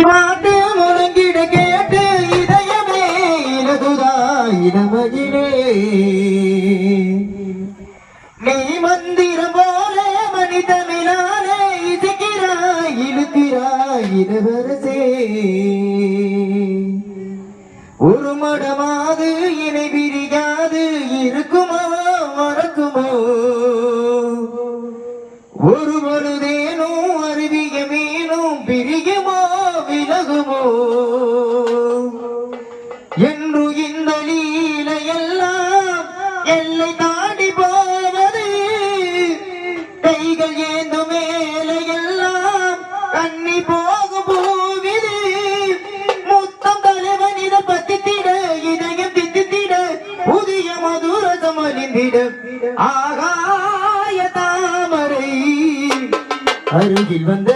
பாட்டு முழங்கிட கேட்டு இதயமே இலகுதா இளமகிழே நீ மந்திரம் போல மனிதமிழாலே இசைக்கிறாய் இழுக்கிறாய் இளவரசே ஒரு மடமாது இணை பிரியாது இருக்குமோ மறக்குமோ ஒரு பொழுதேனும் அருவிய மீனும் பிரியுமோ விலகுமோ என்று இந்த லீலையெல்லாம் எல்லை தாண்டி போவது கைகள் ஏந்து மேலையெல்லாம் கண்ணி போகும் போவிது முத்தம் தலைவன் இதை பத்தித்திட இதயம் தித்தித்திட புதிய மதுரசம் அழிந்திட ஆகாய தாமரை அருகில் வந்த